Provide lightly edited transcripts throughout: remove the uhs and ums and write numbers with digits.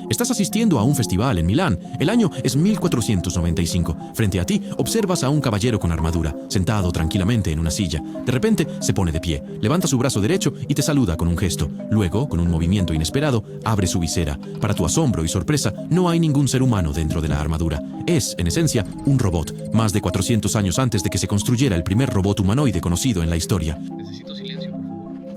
Estás asistiendo a un festival en Milán. El año es 1495. Frente a ti observas a un caballero con armadura, sentado tranquilamente en una silla. De repente se pone de pie, levanta su brazo derecho y te saluda con un gesto. Luego, con un movimiento inesperado, abre su visera. Para tu asombro y sorpresa, no hay ningún ser humano dentro de la armadura. Es, en esencia, un robot, más de 400 años antes de que se construyera el primer robot humanoide conocido en la historia. Necesito silencio.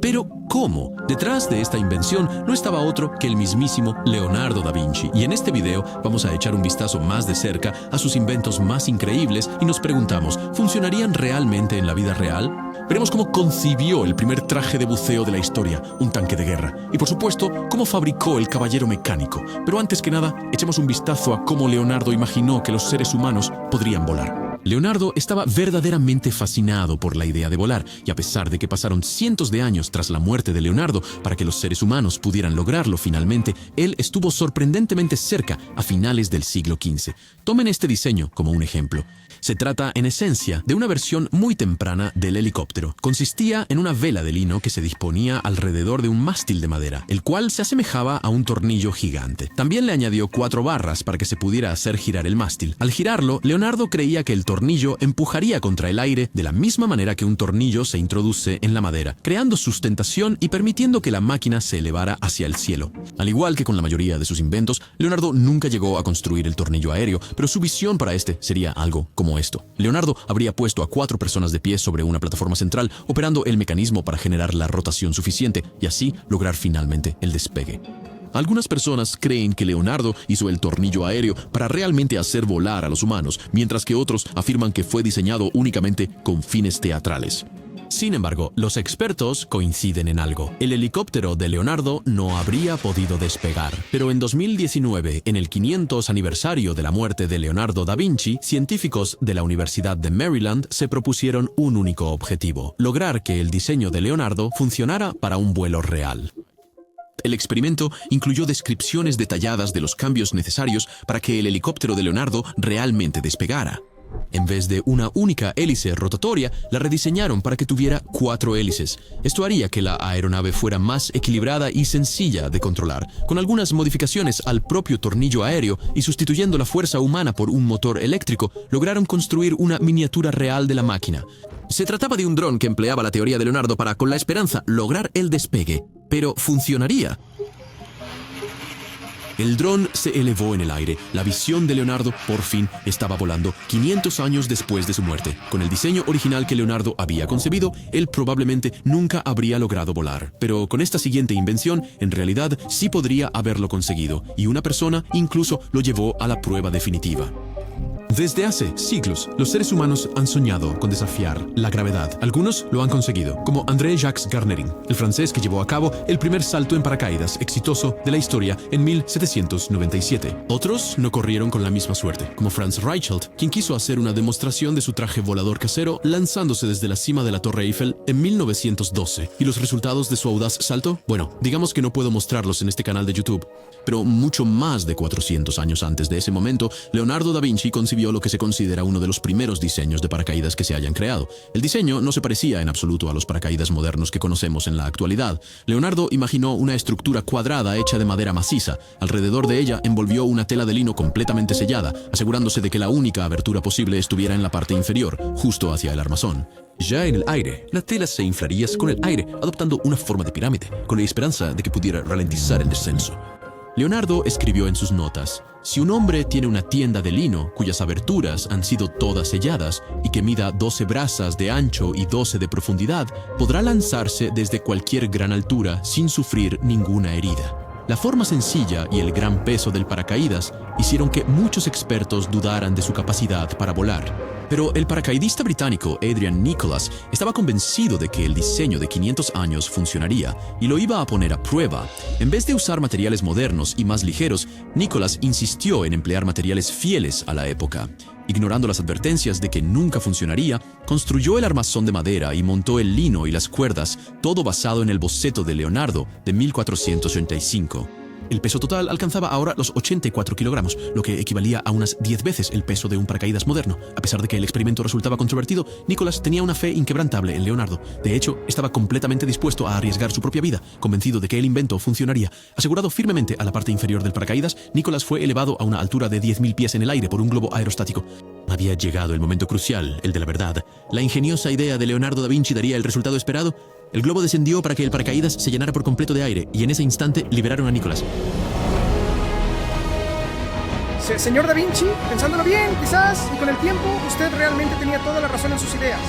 Pero, ¿cómo? Detrás de esta invención no estaba otro que el mismísimo Leonardo da Vinci. Y en este video vamos a echar un vistazo más de cerca a sus inventos más increíbles y nos preguntamos, ¿funcionarían realmente en la vida real? Veremos cómo concibió el primer traje de buceo de la historia, un tanque de guerra. Y por supuesto, cómo fabricó el caballero mecánico. Pero antes que nada, echemos un vistazo a cómo Leonardo imaginó que los seres humanos podrían volar. Leonardo estaba verdaderamente fascinado por la idea de volar, y a pesar de que pasaron cientos de años tras la muerte de Leonardo para que los seres humanos pudieran lograrlo finalmente, él estuvo sorprendentemente cerca a finales del siglo XV. Tomen este diseño como un ejemplo. Se trata, en esencia, de una versión muy temprana del helicóptero. Consistía en una vela de lino que se disponía alrededor de un mástil de madera, el cual se asemejaba a un tornillo gigante. También le añadió 4 barras para que se pudiera hacer girar el mástil. Al girarlo, Leonardo creía que el tornillo empujaría contra el aire de la misma manera que un tornillo se introduce en la madera, creando sustentación y permitiendo que la máquina se elevara hacia el cielo. Al igual que con la mayoría de sus inventos, Leonardo nunca llegó a construir el tornillo aéreo, pero su visión para este sería algo como esto. Leonardo habría puesto a 4 personas de pie sobre una plataforma central, operando el mecanismo para generar la rotación suficiente y así lograr finalmente el despegue. Algunas personas creen que Leonardo hizo el tornillo aéreo para realmente hacer volar a los humanos, mientras que otros afirman que fue diseñado únicamente con fines teatrales. Sin embargo, los expertos coinciden en algo. El helicóptero de Leonardo no habría podido despegar. Pero en 2019, en el 500 aniversario de la muerte de Leonardo da Vinci, científicos de la Universidad de Maryland se propusieron un único objetivo: lograr que el diseño de Leonardo funcionara para un vuelo real. El experimento incluyó descripciones detalladas de los cambios necesarios para que el helicóptero de Leonardo realmente despegara. En vez de una única hélice rotatoria, la rediseñaron para que tuviera 4 hélices. Esto haría que la aeronave fuera más equilibrada y sencilla de controlar, con algunas modificaciones al propio tornillo aéreo y sustituyendo la fuerza humana por un motor eléctrico, lograron construir una miniatura real de la máquina. Se trataba de un dron que empleaba la teoría de Leonardo para, con la esperanza, lograr el despegue. Pero ¿funcionaría? El dron se elevó en el aire. La visión de Leonardo por fin estaba volando 500 años después de su muerte. Con el diseño original que Leonardo había concebido, él probablemente nunca habría logrado volar. Pero con esta siguiente invención, en realidad sí podría haberlo conseguido, y una persona incluso lo llevó a la prueba definitiva. Desde hace siglos, los seres humanos han soñado con desafiar la gravedad. Algunos lo han conseguido, como André-Jacques Garnerin, el francés que llevó a cabo el primer salto en paracaídas exitoso de la historia en 1797. Otros no corrieron con la misma suerte, como Franz Reichelt, quien quiso hacer una demostración de su traje volador casero lanzándose desde la cima de la Torre Eiffel en 1912. ¿Y los resultados de su audaz salto? Bueno, digamos que no puedo mostrarlos en este canal de YouTube, pero mucho más de 400 años antes de ese momento, Leonardo da Vinci concibió lo que se considera uno de los primeros diseños de paracaídas que se hayan creado. El diseño no se parecía en absoluto a los paracaídas modernos que conocemos en la actualidad. Leonardo imaginó una estructura cuadrada hecha de madera maciza. Alrededor de ella envolvió una tela de lino completamente sellada, asegurándose de que la única abertura posible estuviera en la parte inferior, justo hacia el armazón. Ya en el aire, la tela se inflaría con el aire, adoptando una forma de pirámide, con la esperanza de que pudiera ralentizar el descenso. Leonardo escribió en sus notas: si un hombre tiene una tienda de lino cuyas aberturas han sido todas selladas y que mida 12 brazas de ancho y 12 de profundidad, podrá lanzarse desde cualquier gran altura sin sufrir ninguna herida. La forma sencilla y el gran peso del paracaídas hicieron que muchos expertos dudaran de su capacidad para volar. Pero el paracaidista británico Adrian Nicholas estaba convencido de que el diseño de 500 años funcionaría y lo iba a poner a prueba. En vez de usar materiales modernos y más ligeros, Nicholas insistió en emplear materiales fieles a la época. Ignorando las advertencias de que nunca funcionaría, construyó el armazón de madera y montó el lino y las cuerdas, todo basado en el boceto de Leonardo de 1485. El peso total alcanzaba ahora los 84 kilogramos, lo que equivalía a unas 10 veces el peso de un paracaídas moderno. A pesar de que el experimento resultaba controvertido, Nicholas tenía una fe inquebrantable en Leonardo. De hecho, estaba completamente dispuesto a arriesgar su propia vida, convencido de que el invento funcionaría. Asegurado firmemente a la parte inferior del paracaídas, Nicholas fue elevado a una altura de 10.000 pies en el aire por un globo aerostático. Había llegado el momento crucial, el de la verdad. La ingeniosa idea de Leonardo da Vinci daría el resultado esperado. El globo descendió para que el paracaídas se llenara por completo de aire, y en ese instante liberaron a Nicholas. Señor Da Vinci, pensándolo bien, quizás, y con el tiempo, usted realmente tenía toda la razón en sus ideas.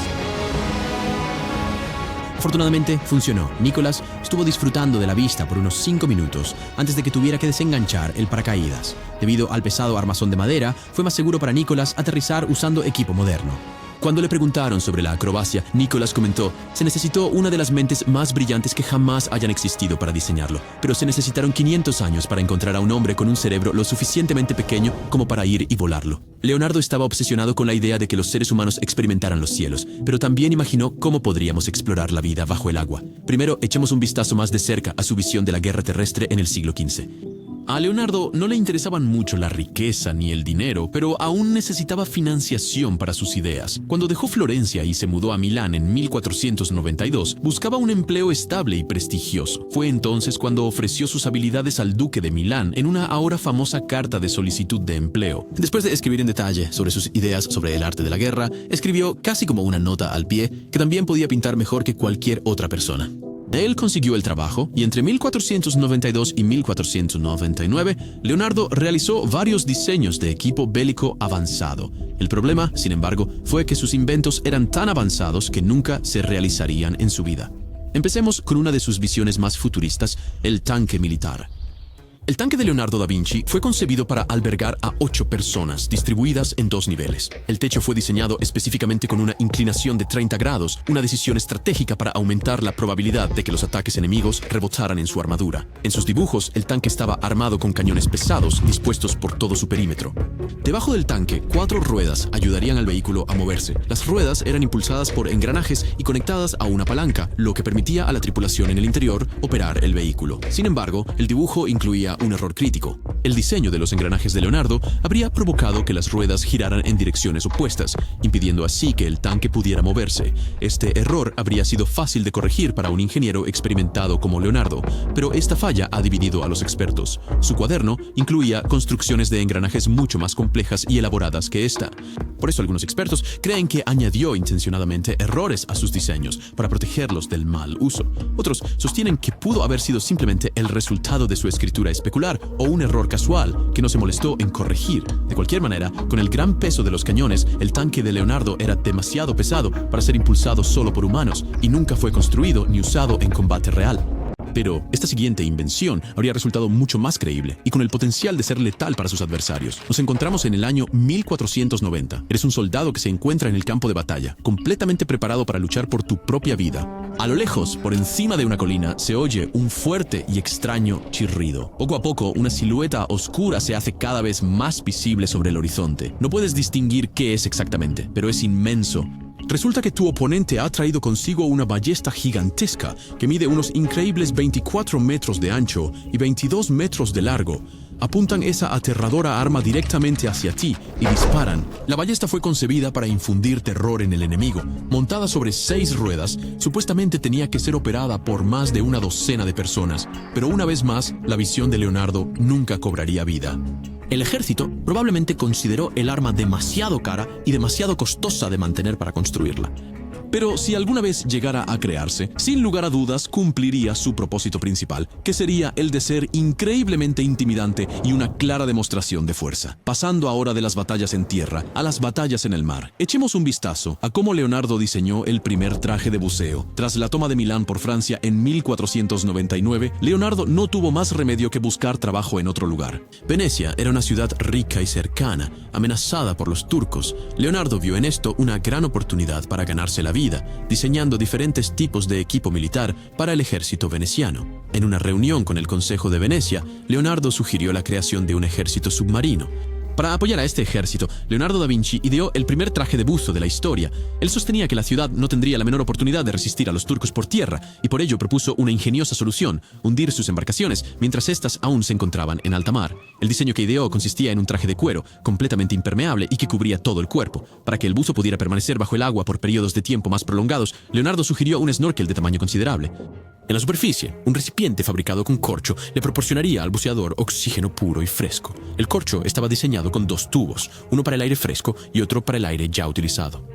Afortunadamente, funcionó. Nicholas estuvo disfrutando de la vista por unos 5 minutos antes de que tuviera que desenganchar el paracaídas. Debido al pesado armazón de madera, fue más seguro para Nicholas aterrizar usando equipo moderno. Cuando le preguntaron sobre la acrobacia, Nicholas comentó: se necesitó una de las mentes más brillantes que jamás hayan existido para diseñarlo, pero se necesitaron 500 años para encontrar a un hombre con un cerebro lo suficientemente pequeño como para ir y volarlo. Leonardo estaba obsesionado con la idea de que los seres humanos experimentaran los cielos, pero también imaginó cómo podríamos explorar la vida bajo el agua. Primero, echemos un vistazo más de cerca a su visión de la guerra terrestre en el siglo XV. A Leonardo no le interesaban mucho la riqueza ni el dinero, pero aún necesitaba financiación para sus ideas. Cuando dejó Florencia y se mudó a Milán en 1492, buscaba un empleo estable y prestigioso. Fue entonces cuando ofreció sus habilidades al duque de Milán en una ahora famosa carta de solicitud de empleo. Después de escribir en detalle sobre sus ideas sobre el arte de la guerra, escribió casi como una nota al pie que también podía pintar mejor que cualquier otra persona. Él consiguió el trabajo y entre 1492 y 1499, Leonardo realizó varios diseños de equipo bélico avanzado. El problema, sin embargo, fue que sus inventos eran tan avanzados que nunca se realizarían en su vida. Empecemos con una de sus visiones más futuristas, el tanque militar. El tanque de Leonardo da Vinci fue concebido para albergar a 8 personas, distribuidas en 2 niveles. El techo fue diseñado específicamente con una inclinación de 30 grados, una decisión estratégica para aumentar la probabilidad de que los ataques enemigos rebotaran en su armadura. En sus dibujos, el tanque estaba armado con cañones pesados, dispuestos por todo su perímetro. Debajo del tanque, 4 ruedas ayudarían al vehículo a moverse. Las ruedas eran impulsadas por engranajes y conectadas a una palanca, lo que permitía a la tripulación en el interior operar el vehículo. Sin embargo, el dibujo incluía un error crítico. El diseño de los engranajes de Leonardo habría provocado que las ruedas giraran en direcciones opuestas, impidiendo así que el tanque pudiera moverse. Este error habría sido fácil de corregir para un ingeniero experimentado como Leonardo, pero esta falla ha dividido a los expertos. Su cuaderno incluía construcciones de engranajes mucho más complejas y elaboradas que esta. Por eso algunos expertos creen que añadió intencionadamente errores a sus diseños para protegerlos del mal uso. Otros sostienen que pudo haber sido simplemente el resultado de su escritura especular o un error casual que no se molestó en corregir. De cualquier manera, con el gran peso de los cañones, el tanque de Leonardo era demasiado pesado para ser impulsado solo por humanos y nunca fue construido ni usado en combate real. Pero esta siguiente invención habría resultado mucho más creíble y con el potencial de ser letal para sus adversarios. Nos encontramos en el año 1490. Eres un soldado que se encuentra en el campo de batalla, completamente preparado para luchar por tu propia vida. A lo lejos, por encima de una colina, se oye un fuerte y extraño chirrido. Poco a poco, una silueta oscura se hace cada vez más visible sobre el horizonte. No puedes distinguir qué es exactamente, pero es inmenso. Resulta que tu oponente ha traído consigo una ballesta gigantesca que mide unos increíbles 24 metros de ancho y 22 metros de largo. Apuntan esa aterradora arma directamente hacia ti y disparan. La ballesta fue concebida para infundir terror en el enemigo. Montada sobre 6 ruedas, supuestamente tenía que ser operada por más de una docena de personas. Pero una vez más, la visión de Leonardo nunca cobraría vida. El ejército probablemente consideró el arma demasiado cara y demasiado costosa de mantener para construirla. Pero si alguna vez llegara a crearse, sin lugar a dudas cumpliría su propósito principal, que sería el de ser increíblemente intimidante y una clara demostración de fuerza. Pasando ahora de las batallas en tierra a las batallas en el mar, echemos un vistazo a cómo Leonardo diseñó el primer traje de buceo. Tras la toma de Milán por Francia en 1499, Leonardo no tuvo más remedio que buscar trabajo en otro lugar. Venecia era una ciudad rica y cercana, amenazada por los turcos. Leonardo vio en esto una gran oportunidad para ganarse la vida, diseñando diferentes tipos de equipo militar para el ejército veneciano. En una reunión con el Consejo de Venecia, Leonardo sugirió la creación de un ejército submarino. Para apoyar a este ejército, Leonardo da Vinci ideó el primer traje de buzo de la historia. Él sostenía que la ciudad no tendría la menor oportunidad de resistir a los turcos por tierra, y por ello propuso una ingeniosa solución: hundir sus embarcaciones mientras éstas aún se encontraban en alta mar. El diseño que ideó consistía en un traje de cuero, completamente impermeable y que cubría todo el cuerpo. Para que el buzo pudiera permanecer bajo el agua por periodos de tiempo más prolongados, Leonardo sugirió un snorkel de tamaño considerable. En la superficie, un recipiente fabricado con corcho le proporcionaría al buceador oxígeno puro y fresco. El corcho estaba diseñado con 2 tubos, uno para el aire fresco y otro para el aire ya utilizado.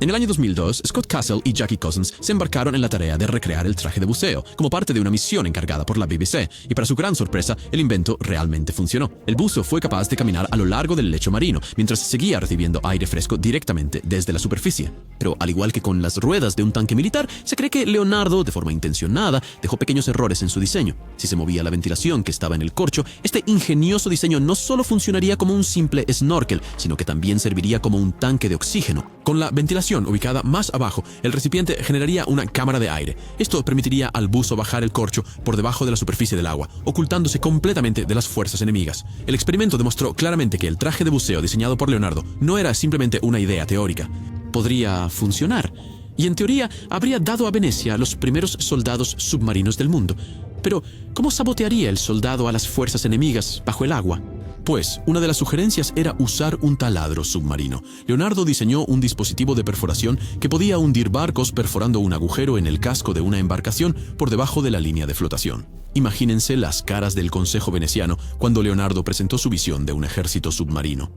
En el año 2002, Scott Castle y Jackie Cousins se embarcaron en la tarea de recrear el traje de buceo, como parte de una misión encargada por la BBC, y para su gran sorpresa, el invento realmente funcionó. El buzo fue capaz de caminar a lo largo del lecho marino, mientras seguía recibiendo aire fresco directamente desde la superficie. Pero al igual que con las ruedas de un tanque militar, se cree que Leonardo, de forma intencionada, dejó pequeños errores en su diseño. Si se movía la ventilación que estaba en el corcho, este ingenioso diseño no solo funcionaría como un simple snorkel, sino que también serviría como un tanque de oxígeno. Con la ventilación ubicada más abajo, el recipiente generaría una cámara de aire. Esto permitiría al buzo bajar el corcho por debajo de la superficie del agua, ocultándose completamente de las fuerzas enemigas. El experimento demostró claramente que el traje de buceo diseñado por Leonardo no era simplemente una idea teórica. Podría funcionar, y en teoría habría dado a Venecia los primeros soldados submarinos del mundo. Pero, ¿cómo sabotearía el soldado a las fuerzas enemigas bajo el agua? Pues, una de las sugerencias era usar un taladro submarino. Leonardo diseñó un dispositivo de perforación que podía hundir barcos perforando un agujero en el casco de una embarcación por debajo de la línea de flotación. Imagínense las caras del Consejo veneciano cuando Leonardo presentó su visión de un ejército submarino.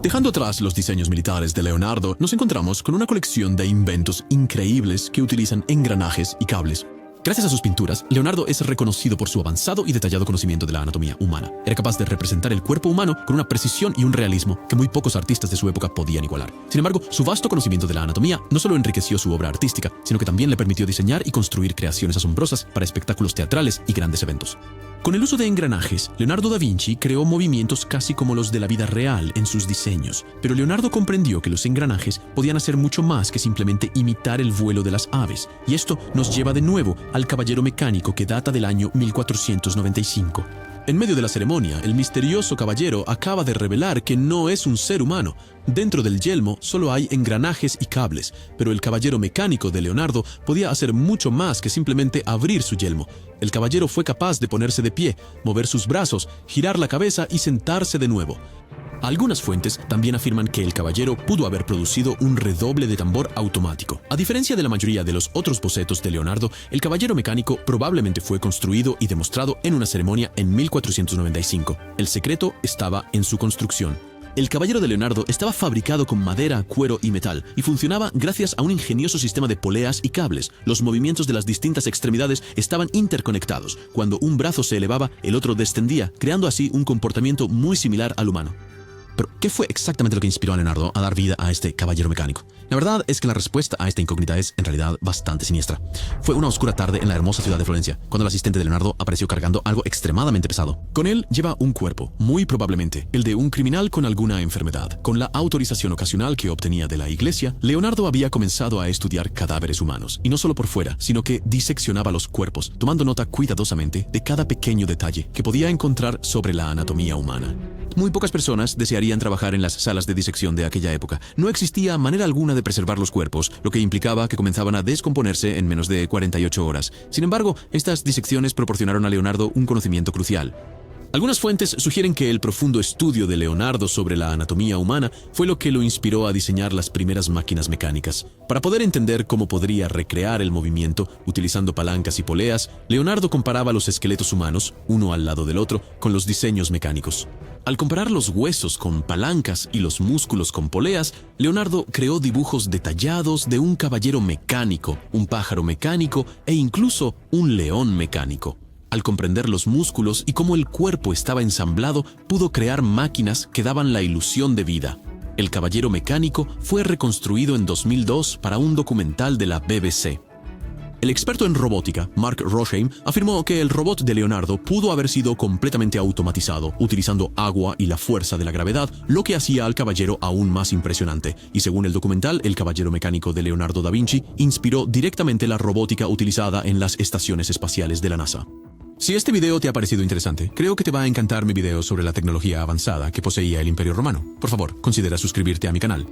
Dejando atrás los diseños militares de Leonardo, nos encontramos con una colección de inventos increíbles que utilizan engranajes y cables. Gracias a sus pinturas, Leonardo es reconocido por su avanzado y detallado conocimiento de la anatomía humana. Era capaz de representar el cuerpo humano con una precisión y un realismo que muy pocos artistas de su época podían igualar. Sin embargo, su vasto conocimiento de la anatomía no solo enriqueció su obra artística, sino que también le permitió diseñar y construir creaciones asombrosas para espectáculos teatrales y grandes eventos. Con el uso de engranajes, Leonardo da Vinci creó movimientos casi como los de la vida real en sus diseños. Pero Leonardo comprendió que los engranajes podían hacer mucho más que simplemente imitar el vuelo de las aves. Y esto nos lleva de nuevo al caballero mecánico que data del año 1495. En medio de la ceremonia, el misterioso caballero acaba de revelar que no es un ser humano. Dentro del yelmo solo hay engranajes y cables, pero el caballero mecánico de Leonardo podía hacer mucho más que simplemente abrir su yelmo. El caballero fue capaz de ponerse de pie, mover sus brazos, girar la cabeza y sentarse de nuevo. Algunas fuentes también afirman que el caballero pudo haber producido un redoble de tambor automático. A diferencia de la mayoría de los otros bocetos de Leonardo, el caballero mecánico probablemente fue construido y demostrado en una ceremonia en 1495. El secreto estaba en su construcción. El caballero de Leonardo estaba fabricado con madera, cuero y metal, y funcionaba gracias a un ingenioso sistema de poleas y cables. Los movimientos de las distintas extremidades estaban interconectados. Cuando un brazo se elevaba, el otro descendía, creando así un comportamiento muy similar al humano. Pero, ¿qué fue exactamente lo que inspiró a Leonardo a dar vida a este caballero mecánico? La verdad es que la respuesta a esta incógnita es, en realidad, bastante siniestra. Fue una oscura tarde en la hermosa ciudad de Florencia, cuando el asistente de Leonardo apareció cargando algo extremadamente pesado. Con él lleva un cuerpo, muy probablemente el de un criminal con alguna enfermedad. Con la autorización ocasional que obtenía de la iglesia, Leonardo había comenzado a estudiar cadáveres humanos, y no solo por fuera, sino que diseccionaba los cuerpos, tomando nota cuidadosamente de cada pequeño detalle que podía encontrar sobre la anatomía humana. Muy pocas personas desearían trabajar en las salas de disección de aquella época. No existía manera alguna de preservar los cuerpos, lo que implicaba que comenzaban a descomponerse en menos de 48 horas. Sin embargo, estas disecciones proporcionaron a Leonardo un conocimiento crucial. Algunas fuentes sugieren que el profundo estudio de Leonardo sobre la anatomía humana fue lo que lo inspiró a diseñar las primeras máquinas mecánicas. Para poder entender cómo podría recrear el movimiento utilizando palancas y poleas, Leonardo comparaba los esqueletos humanos, uno al lado del otro, con los diseños mecánicos. Al comparar los huesos con palancas y los músculos con poleas, Leonardo creó dibujos detallados de un caballero mecánico, un pájaro mecánico e incluso un león mecánico. Al comprender los músculos y cómo el cuerpo estaba ensamblado, pudo crear máquinas que daban la ilusión de vida. El caballero mecánico fue reconstruido en 2002 para un documental de la BBC. El experto en robótica, Mark Rosheim, afirmó que el robot de Leonardo pudo haber sido completamente automatizado, utilizando agua y la fuerza de la gravedad, lo que hacía al caballero aún más impresionante. Y según el documental, el caballero mecánico de Leonardo da Vinci inspiró directamente la robótica utilizada en las estaciones espaciales de la NASA. Si este video te ha parecido interesante, creo que te va a encantar mi video sobre la tecnología avanzada que poseía el Imperio Romano. Por favor, considera suscribirte a mi canal.